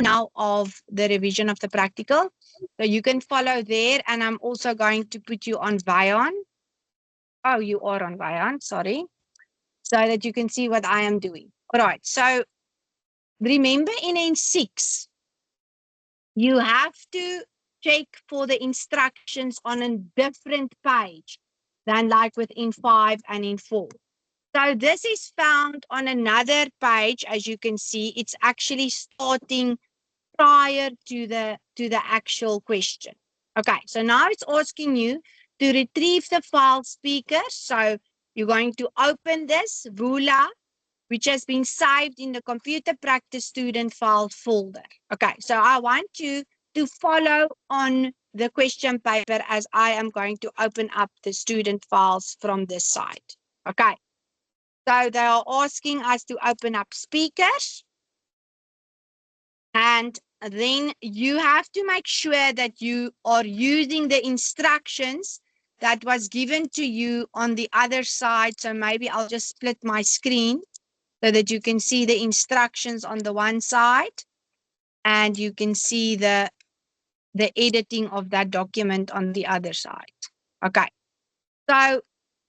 now of the revision of the practical. So you can follow there, and I'm also going to put you on Vion. Oh, you are on Vion, sorry. So that you can see what I am doing. All right, so remember in N6, you have to check for the instructions on a different page than like within 5 and in 4. So this is found on another page. As you can see, it's actually starting prior to the actual question. Okay, so now it's asking you to retrieve the file speaker. So you're going to open this Vula, which has been saved in the computer practice student file folder. Okay, so I want you to follow on the question paper as I am going to open up the student files from this side. Okay, so they are asking us to open up speakers, and then you have to make sure that you are using the instructions that was given to you on the other side. So maybe I'll just split my screen so that you can see the instructions on the one side and you can see the editing of that document on the other side. Okay, so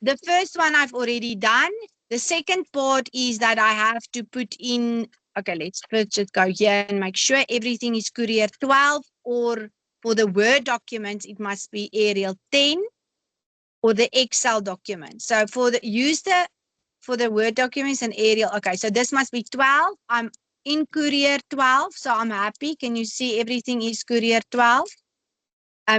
the first one I've already done. The second part is that I have to put in, okay, let's first just go here and make sure everything is Courier 12, or for the Word documents, it must be Arial 10 or the Excel document. So for the Word documents and Arial, okay, so this must be 12. I'm in Courier 12, so I'm happy. Can you see everything is Courier 12?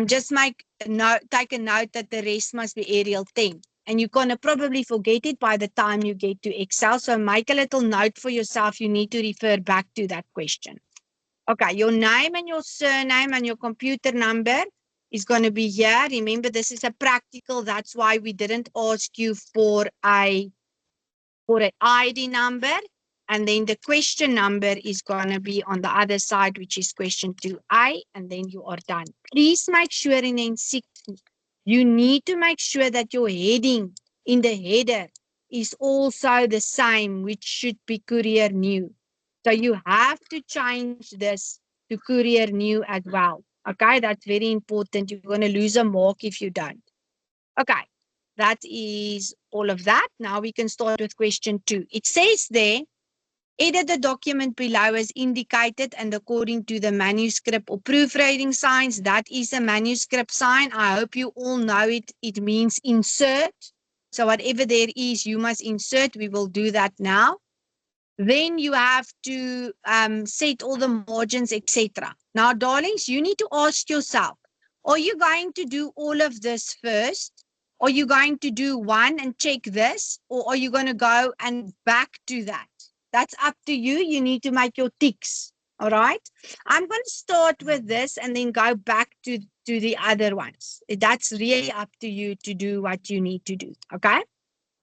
Just take a note that the rest must be Arial 10. And you're going to probably forget it by the time you get to Excel. So make a little note for yourself. You need to refer back to that question. Okay, your name and your surname and your computer number is going to be here. Remember, this is a practical. That's why we didn't ask you for an ID number. And then the question number is going to be on the other side, which is question 2A, and then you are done. Please make sure in N6, you need to make sure that your heading in the header is also the same, which should be Courier New. So you have to change this to Courier New as well. Okay, that's very important. You're going to lose a mark if you don't. Okay, that is all of that. Now we can start with question 2. It says there, edit the document below as indicated and according to the manuscript or proofreading signs. That is a manuscript sign. I hope you all know it. It means insert. So whatever there is, you must insert. We will do that now. Then you have to set all the margins, etc. Now, darlings, you need to ask yourself, are you going to do all of this first? Are you going to do one and check this? Or are you going to go and back to that? That's up to you. You need to make your ticks. All right. I'm going to start with this and then go back to the other ones. That's really up to you to do what you need to do. Okay.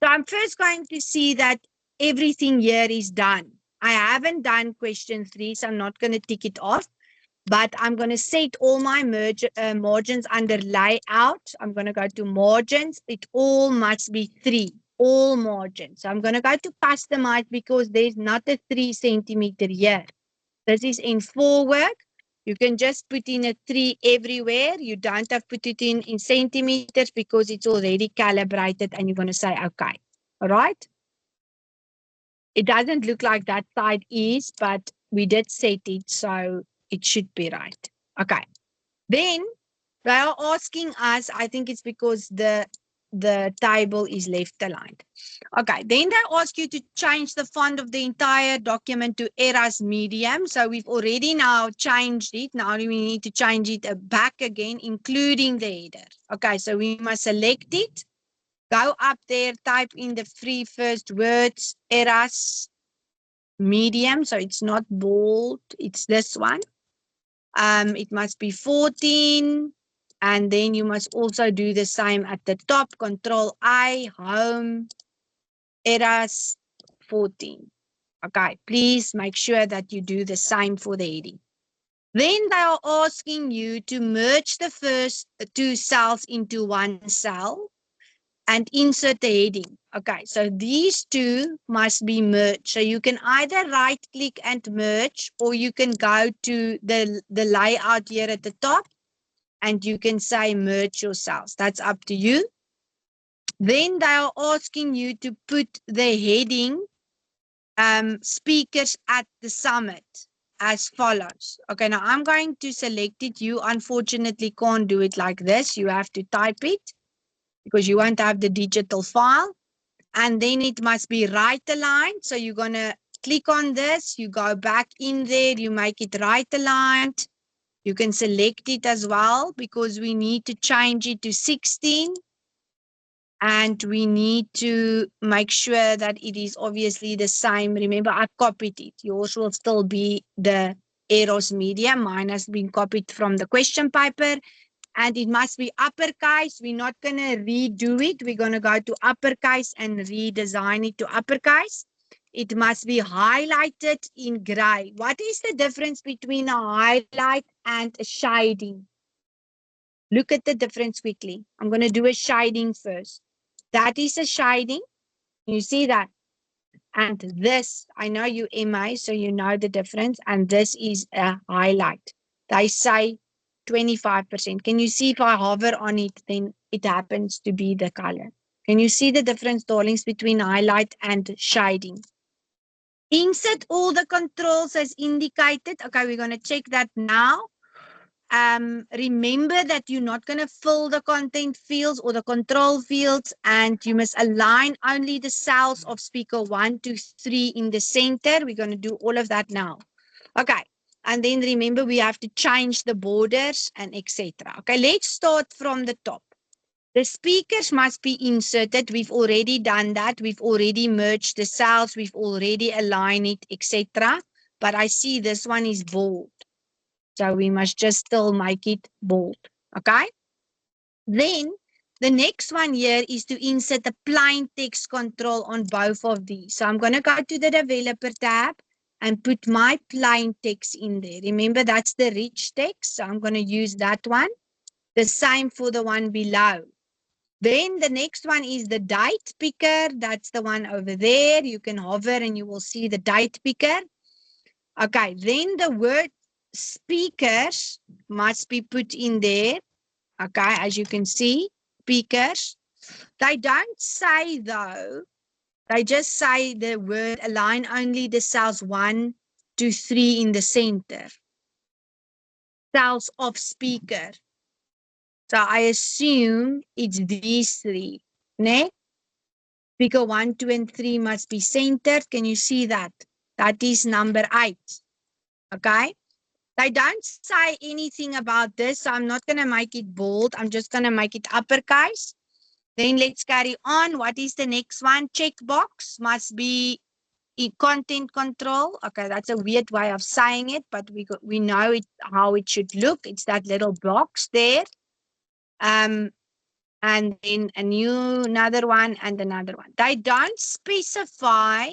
So I'm first going to see that everything here is done. I haven't done question 3, so I'm not going to tick it off. But I'm going to set all my margins under layout. I'm going to go to margins. It all must be 3, all margins. So I'm going to go to customize because there's not a 3 centimeter here. This is in 4 work. You can just put in a 3 everywhere. You don't have to put it in centimeters because it's already calibrated and you're going to say, okay, all right. It doesn't look like that side is, but we did set it, so it should be right. Okay. Then they are asking us, I think it's because the table is left aligned. Okay, then they ask you to change the font of the entire document to Eras Medium. So we've already now changed it. Now we need to change it back again, including the header. Okay, so we must select it. Go up there, type in the 3 first words, Eras Medium. So it's not bold, it's this one. It must be 14. And then you must also do the same at the top. Control I, home, Eras 14. Okay, please make sure that you do the same for the heading. Then they are asking you to merge the first 2 cells into one cell. and insert the heading. Okay, so these two must be merged. So you can either right click and merge, or you can go to the layout here at the top and you can say merge your cells. That's up to you. Then they are asking you to put the heading speakers at the summit as follows. Okay, now I'm going to select it. You unfortunately can't do it like this. You have to type it because you won't have the digital file. And then it must be right aligned. So you're going to click on this. You go back in there. You make it right aligned. You can select it as well because we need to change it to 16. And we need to make sure that it is obviously the same. Remember, I copied it. Yours will still be the Eros Media. Mine has been copied from the question paper. And it must be uppercase. We're not going to redo it. We're going to go to uppercase and redesign it to uppercase. It must be highlighted in gray. What is the difference between a highlight and a shading? Look at the difference quickly. I'm going to do a shading first. That is a shading. You see that? And this, I know you MA, so you know the difference. And this is a highlight. They say 25%. Can you see if I hover on it, then it happens to be the color. Can you see the difference, darlings, between highlight and shading? Insert all the controls as indicated. Okay, we're going to check that now. Remember that you're not going to fill the content fields or the control fields, and you must align only the cells of speaker 1 to 3 in the center. We're going to do all of that now. Okay. And then remember, we have to change the borders and etc. Okay, let's start from the top. The speakers must be inserted. We've already done that. We've already merged the cells. We've already aligned it, etc. But I see this one is bold. So we must just still make it bold. Okay. Then the next one here is to insert a plain text control on both of these. So I'm going to go to the developer tab and put my plain text in there. Remember, that's the rich text. So I'm going to use that one. The same for the one below. Then the next one is the date picker. That's the one over there. You can hover and you will see the date picker. Okay, then the word speakers must be put in there. Okay, as you can see, speakers. They don't say though, they just say the word align only the cells 1 to 3 in the center. Cells of speaker. So I assume it's these three. Next, speaker 1, 2, and 3 must be centered. Can you see that? That is number 8. Okay. They don't say anything about this, so I'm not going to make it bold. I'm just going to make it uppercase. Then let's carry on. What is the next one? Checkbox must be in content control. Okay, that's a weird way of saying it, but we know it how it should look. It's that little box there. And then another one and another one. They don't specify.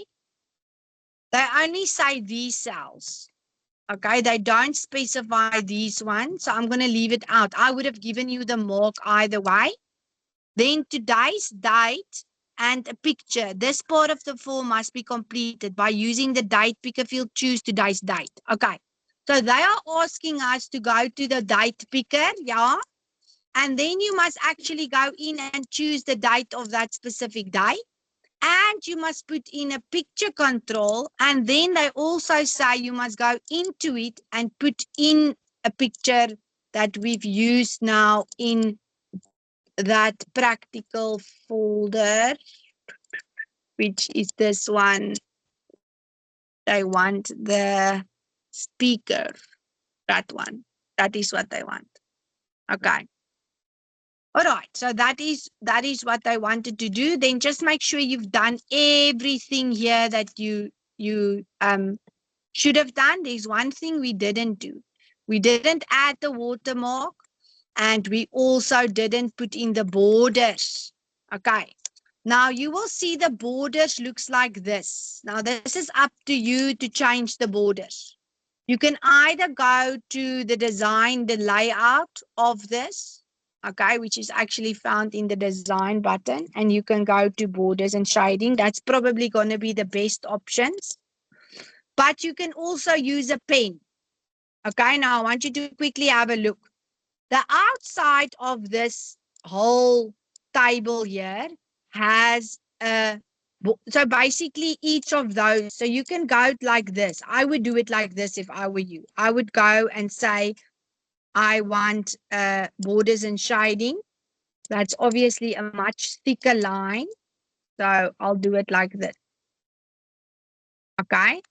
They only say these cells. Okay, they don't specify these ones, so I'm going to leave it out. I would have given you the mark either way. Then today's date and a picture. This part of the form must be completed by using the date picker field. Choose today's date. Okay, so they are asking us to go to the date picker, yeah, and then you must actually go in and choose the date of that specific day. And you must put in a picture control. And then they also say you must go into it and put in a picture that we've used now in that practical folder, which is this one. They want the speaker, that one. That is what they want. Okay. All right, so that is what I wanted to do. Then just make sure you've done everything here that you should have done. There's one thing we didn't do. We didn't add the watermark, and we also didn't put in the borders. Okay. Now you will see the borders looks like this. Now this is up to you to change the borders. You can either go to the design, the layout of this, okay, which is actually found in the design button, and you can go to borders and shading. That's probably going to be the best options. But you can also use a pen. Okay, now I want you to quickly have a look. The outside of this whole table here has a, so basically each of those, so you can go like this. I would do it like this if I were you. I would go and say, I want borders and shading. That's obviously a much thicker line. So I'll do it like this. Okay.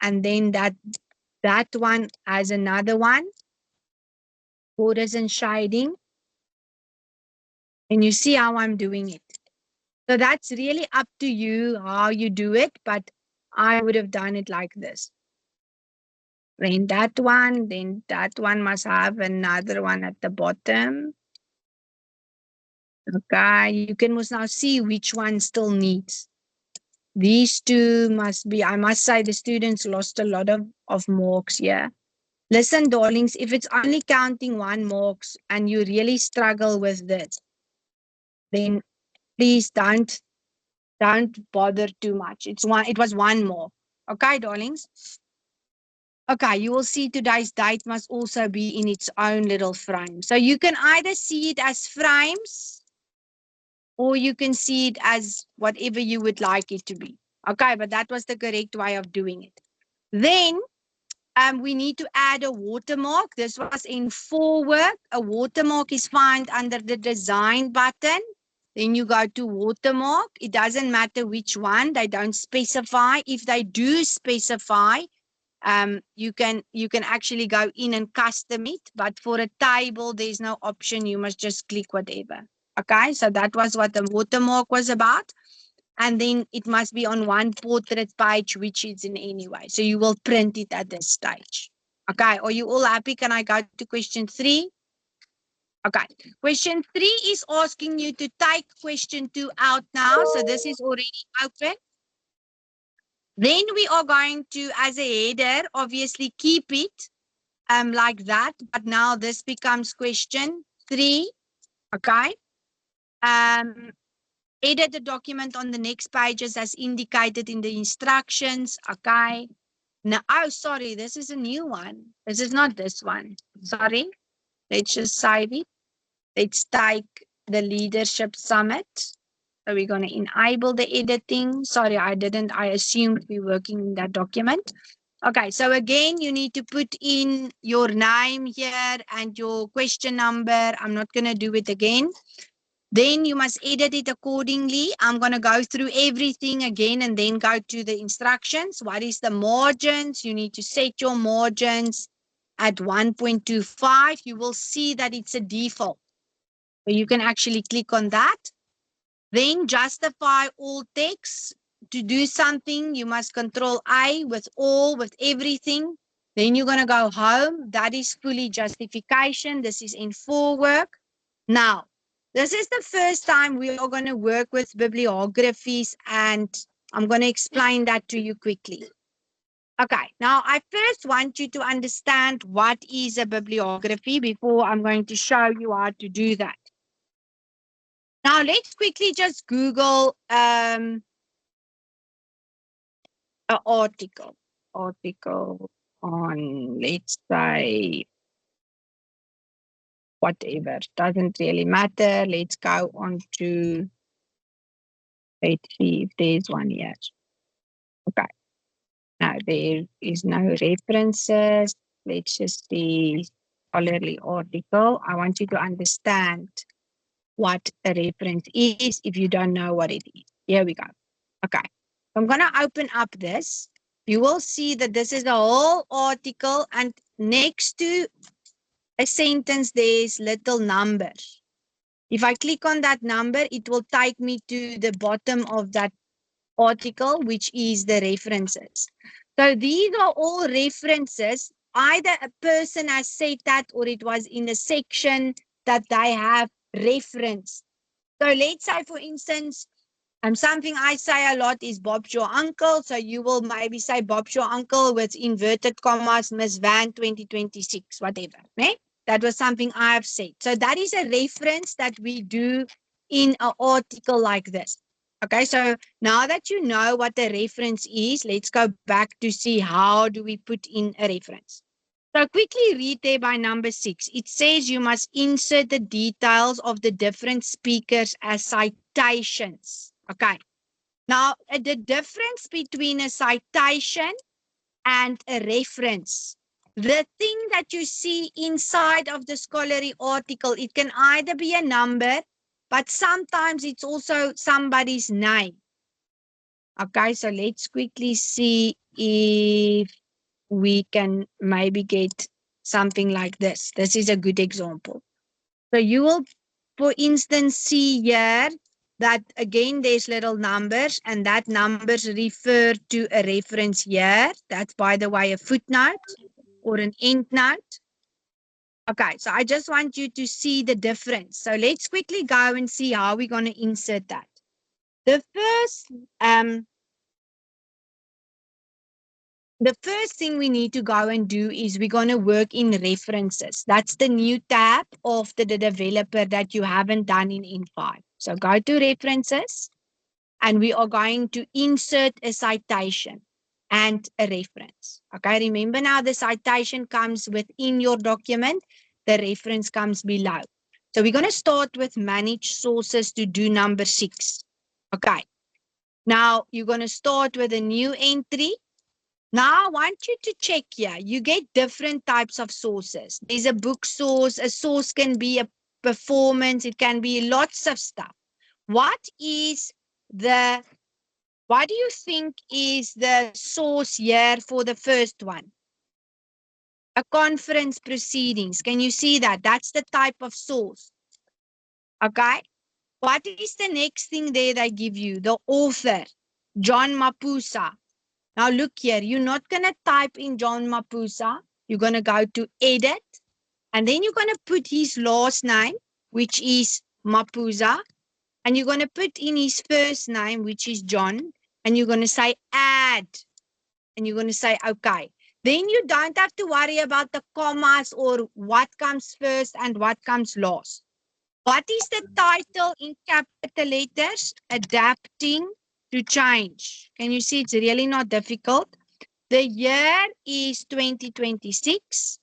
And then that one has another one, borders and shading. And you see how I'm doing it. So that's really up to you how you do it, but I would have done it like this. Then that one must have another one at the bottom. Okay, you can must now see which one still needs. These two must be, I must say the students lost a lot of marks here. Listen, darlings, if it's only counting 1 marks and you really struggle with this, then please don't bother too much. It was 1 mark. Okay, darlings? Okay, you will see today's date must also be in its own little frame. So you can either see it as frames or you can see it as whatever you would like it to be. Okay, but that was the correct way of doing it. Then we need to add a watermark. This was in 4 work. A watermark is found under the design button. Then you go to watermark. It doesn't matter which one. They don't specify. If they do specify, you can actually go in and custom it. But for a table, there's no option. You must just click whatever. Okay, so that was what the watermark was about. And then it must be on one portrait page, which is in any way. So you will print it at this stage. Okay, are you all happy? Can I go to question 3? Okay, question 3 is asking you to take question 2 out now. So this is already open. Then we are going to, as a header, obviously keep it like that. But now this becomes question 3. Okay. Edit the document on the next pages as indicated in the instructions. Okay. Now, oh, sorry, this is a new one. This is not this one. Sorry. Let's just save it. Let's take the leadership summit. So we're going to enable the editing. Sorry, I didn't. I assumed we're working in that document. Okay, so again, you need to put in your name here and your question number. I'm not going to do it again. Then you must edit it accordingly. I'm going to go through everything again and then go to the instructions. What is the margins? You need to set your margins at 1.25. You will see that it's a default. So you can actually click on that. Then justify all text. To do something, you must control A with all, with everything. Then you're going to go home. That is fully justification. This is in 4 work. Now, this is the first time we are going to work with bibliographies, and I'm going to explain that to you quickly. Okay, now I first want you to understand what is a bibliography before I'm going to show you how to do that. Now, let's quickly just Google an article on, let's say, whatever. Doesn't really matter. Let's go on to, let's see if there's one here. Okay. Now, there is no references. Let's just see scholarly article. I want you to understand what a reference is if you don't know what it is. Here we go. Okay. I'm going to open up this. You will see that this is a whole article, and next to a sentence, there's little numbers. If I click on that number, it will take me to the bottom of that article, which is the references. So these are all references. Either a person has said that or it was in a section that they have referenced. So let's say, for instance, something I say a lot is Bob's your uncle. So you will maybe say Bob's your uncle with inverted commas, Miss Van 2026, whatever. Né? That was something I've said. So that is a reference that we do in an article like this. Okay, so now that you know what the reference is, let's go back to see how do we put in a reference. So quickly read there by number 6. It says you must insert the details of the different speakers as citations. Okay. Now, the difference between a citation and a reference. The thing that you see inside of the scholarly article, it can either be a number, but sometimes it's also somebody's name. Okay, so let's quickly see if we can maybe get something like this. This is a good example. So you will, for instance, see here that again, there's little numbers and that numbers refer to a reference here. That's, by the way, a footnote or an endnote. Okay, so I just want you to see the difference. So let's quickly go and see how we're going to insert that. The first thing we need to go and do is we're going to work in references. That's the new tab of the developer that you haven't done in N5. So go to references and we are going to insert a citation and a reference. Okay, remember now the citation comes within your document, the reference comes below. So we're going to start with manage sources to do number 6. Okay, now you're going to start with a new entry. Now I want you to check here. You get different types of sources. There's a book source. A source can be a performance. It can be lots of stuff. What do you think is the source here for the first one? A conference proceedings. Can you see that? That's the type of source. Okay. What is the next thing there they give you? The author, John Mapusa. Now look here, you're not going to type in John Mapusa. You're going to go to edit and then you're going to put his last name, which is Mapusa, and you're going to put in his first name, which is John, and you're going to say add and you're going to say okay. Then you don't have to worry about the commas or what comes first and what comes last. What is the title in capital letters? Adapting to change. Can you see it's really not difficult? The year is 2026.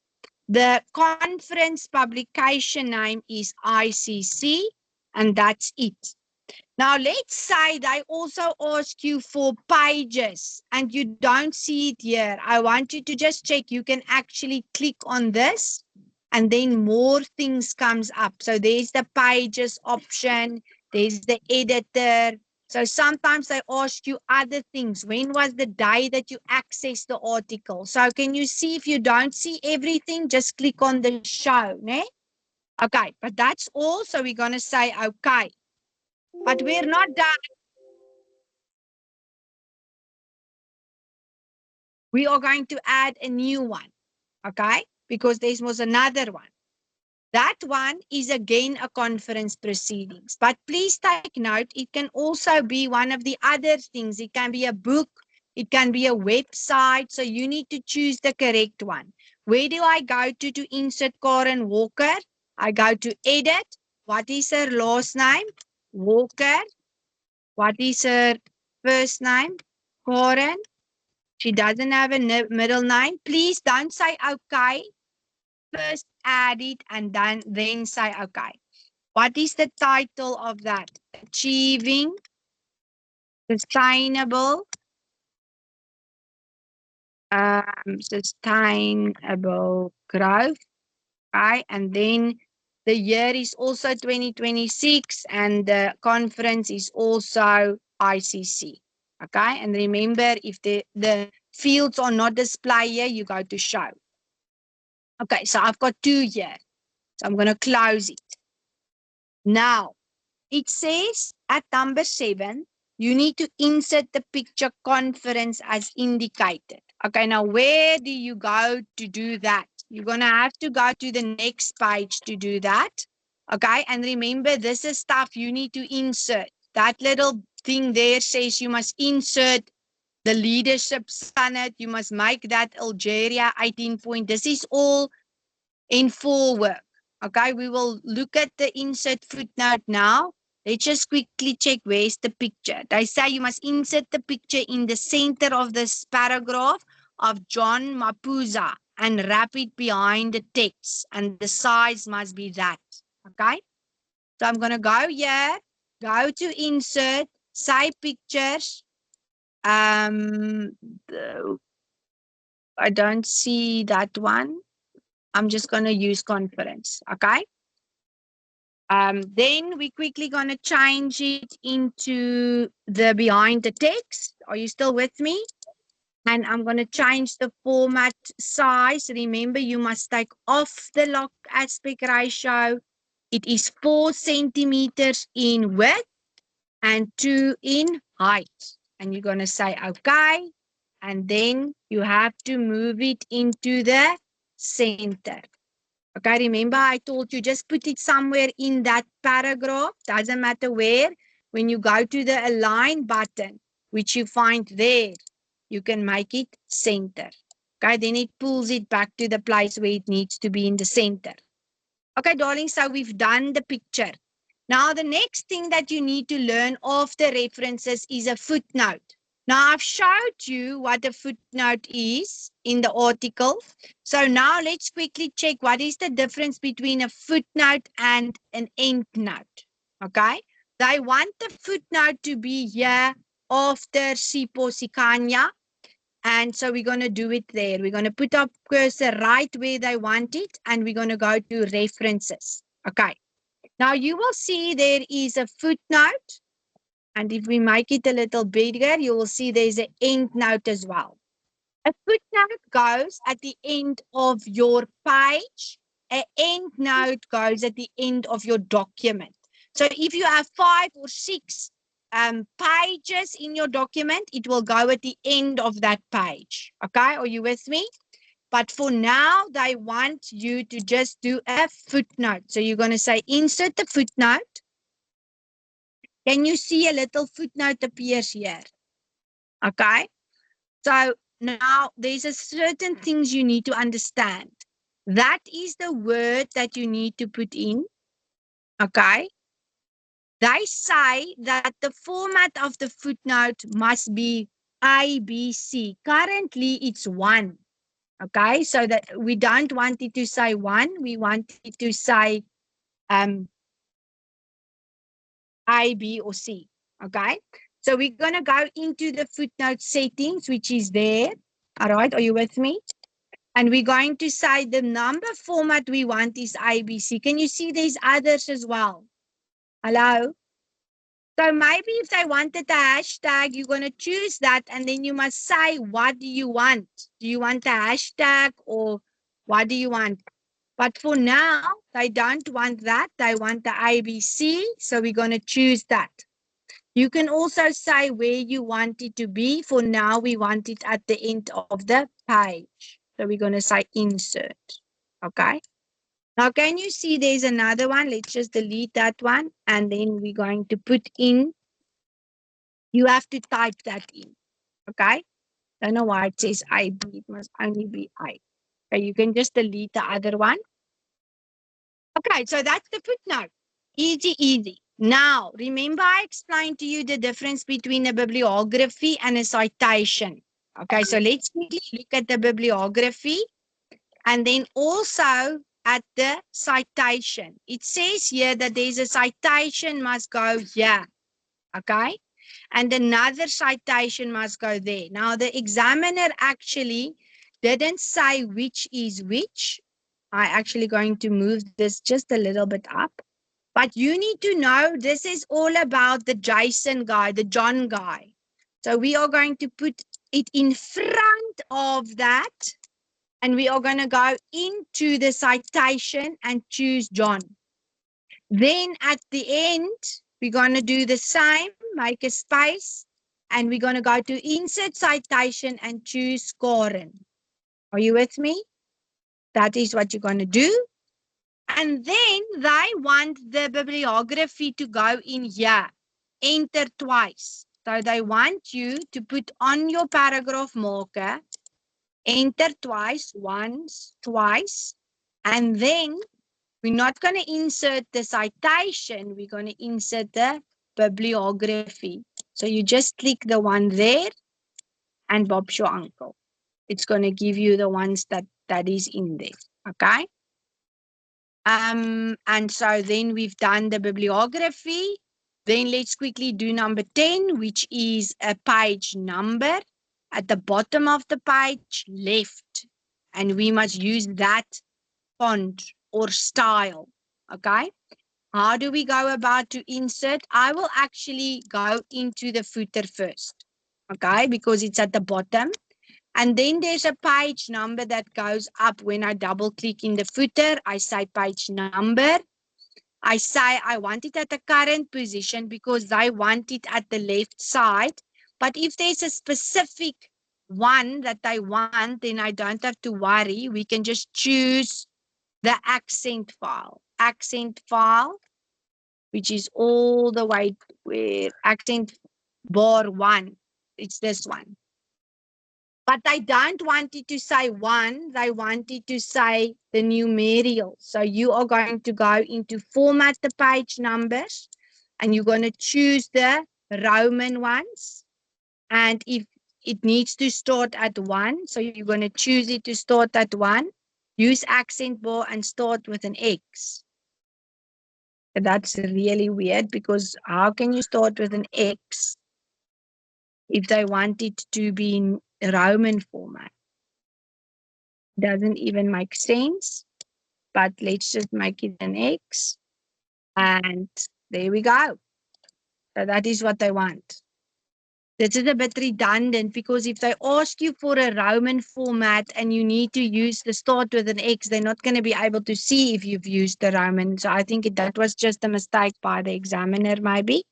The conference publication name is ICC, and that's it. Now, let's say they also ask you for pages and you don't see it here. I want you to just check. You can actually click on this and then more things comes up. So there's the pages option. There's the editor. So sometimes they ask you other things. When was the day that you accessed the article? So can you see if you don't see everything, just click on the show. Ne? Okay, but that's all. So we're going to say, okay. But we're not done. We are going to add a new one, okay? Because there was another one. That one is again a conference proceedings. But please take note, it can also be one of the other things. It can be a book. It can be a website. So you need to choose the correct one. Where do I go to insert Karen Walker? I go to edit. What is her last name? Walker. What is her first name? Karen. She doesn't have a middle name. Please don't say okay. First add it and then say okay. What is the title of that? Achieving sustainable sustainable growth. Okay, and then the year is also 2026 and the conference is also ICC. Okay, and remember, if the fields are not displayed here, you go to show. Okay, so I've got 2 here. So I'm going to close it. Now, it says at number 7, you need to insert the picture conference as indicated. Okay, now where do you go to do that? You're going to have to go to the next page to do that. Okay, and remember, this is stuff you need to insert. That little thing there says you must insert the leadership summit. You must make that Algeria 18 point. This is all N4 work. Okay, we will look at the insert footnote now. Let's just quickly check where's the picture. They say you must insert the picture in the center of this paragraph of John Mapuza and wrap it behind the text. And the size must be that. Okay, so I'm going to go here, go to insert, say pictures. The- I don't see that one. I'm just going to use conference. Okay. Then we quickly going to change it into the behind the text. Are you still with me? And I'm going to change the format size. Remember, you must take off the lock aspect ratio. It is 4 centimeters in width and 2 in height. And you're going to say, okay. And then you have to move it into the center. Okay, remember I told you just put it somewhere in that paragraph. Doesn't matter where. When you go to the align button, which you find there, you can make it center. Okay, then it pulls it back to the place where it needs to be in the center. Okay, darling, so we've done the picture. Now, the next thing that you need to learn of the references is a footnote. Now, I've showed you what a footnote is in the article. So now let's quickly check what is the difference between a footnote and an endnote. Okay, they want the footnote to be here after Sipho Sikanya. And so we're going to do it there. We're going to put our cursor right where they want it, and we're going to go to references. Okay. Now you will see there is a footnote. And if we make it a little bigger, you will see there's an end note as well. A footnote goes at the end of your page. An end note goes at the end of your document. So if you have 5 or 6 pages in your document, it will go at the end of that page. Okay, are you with me? But for now, they want you to just do a footnote. So you're going to say insert the footnote. Can you see a little footnote appears here? Okay. So now there's a certain things you need to understand. That is the word that you need to put in. Okay. They say that the format of the footnote must be ABC. Currently, it's 1. Okay. So that we don't want it to say 1. We want it to say A, B, or C. Okay. So we're going to go into the footnote settings, which is there. All right. Are you with me? And we're going to say the number format we want is ABC. Can you see there's others as well? Hello? So maybe if they wanted a hashtag, you're going to choose that. And then you must say, what do you want? Do you want a hashtag or what do you want? But for now, they don't want that. They want the ABC. So we're going to choose that. You can also say where you want it to be. For now, we want it at the end of the page. So we're going to say insert. Okay. Now, can you see there's another one? Let's just delete that one. And then we're going to put in, you have to type that in. Okay. Don't know why it says IB. It must only be I. Okay. You can just delete the other one. Okay. So that's the footnote. Easy, easy. Now, remember I explained to you the difference between a bibliography and a citation. Okay, so let's quickly look at the bibliography and then also at the citation. It says here that there's a citation must go here, okay? And another citation must go there. Now, the examiner actually didn't say which is which. I'm actually going to move this just a little bit up. But you need to know this is all about the Jason guy, the John guy. So we are going to put it in front of that. And we are going to go into the citation and choose John. Then at the end, we're going to do the same, make a space. And we're going to go to insert citation and choose Karen. Are you with me? That is what you're going to do. And then they want the bibliography to go in here, enter twice. So they want you to put on your paragraph marker, enter twice, once, twice, and then We're not going to insert the citation. We're going to insert the bibliography. So you just click the one there and Bob's your uncle. It's going to give you the ones that is in there. Okay. And so then we've done the bibliography. Then let's quickly do number 10, which is a page number at the bottom of the page left. And we must use that font or style. Okay. How do we go about to insert? I will actually go into the footer first. Okay, because it's at the bottom. And then there's a page number that goes up when I double click in the footer. I say page number. I say I want it at the current position because I want it at the left side. But if there's a specific one that I want, then I don't have to worry. We can just choose the accent file. Accent file, which is all the way where accent bar 1. It's this one. But I don't want it to say 1. I want it to say the numerial. So you are going to go into format the page numbers and you're going to choose the Roman ones. And if it needs to start at 1, so you're going to choose it to start at 1. Use accent bar and start with an X. That's really weird because how can you start with an X if they want it to be in Roman format? Doesn't even make sense, but let's just make it an X. And there we go. So that is what they want. This is a bit redundant because if they ask you for a Roman format and you need to use the start with an X, they're not going to be able to see if you've used the Roman. So I think that was just a mistake by the examiner maybe.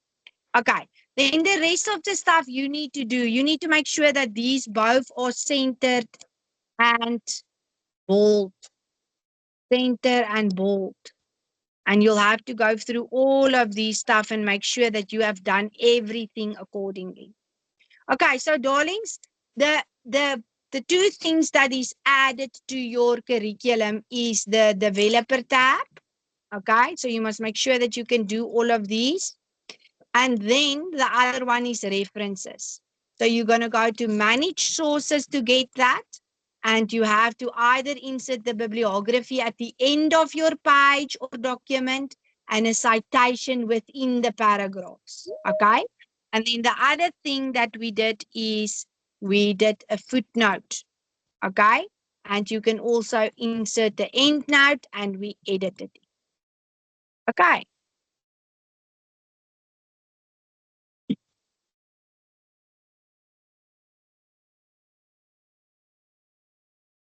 Okay, then the rest of the stuff you need to do, you need to make sure that these both are centered and bold. Center and bold. And you'll have to go through all of these stuff and make sure that you have done everything accordingly. Okay, so darlings, the two things that is added to your curriculum is the developer tab. Okay, so you must make sure that you can do all of these. And then the other one is references. So you're going to go to manage sources to get that. And you have to either insert the bibliography at the end of your page or document and a citation within the paragraphs. Okay. And then the other thing that we did is we did a footnote. Okay. And you can also insert the end note and we edited it. Okay.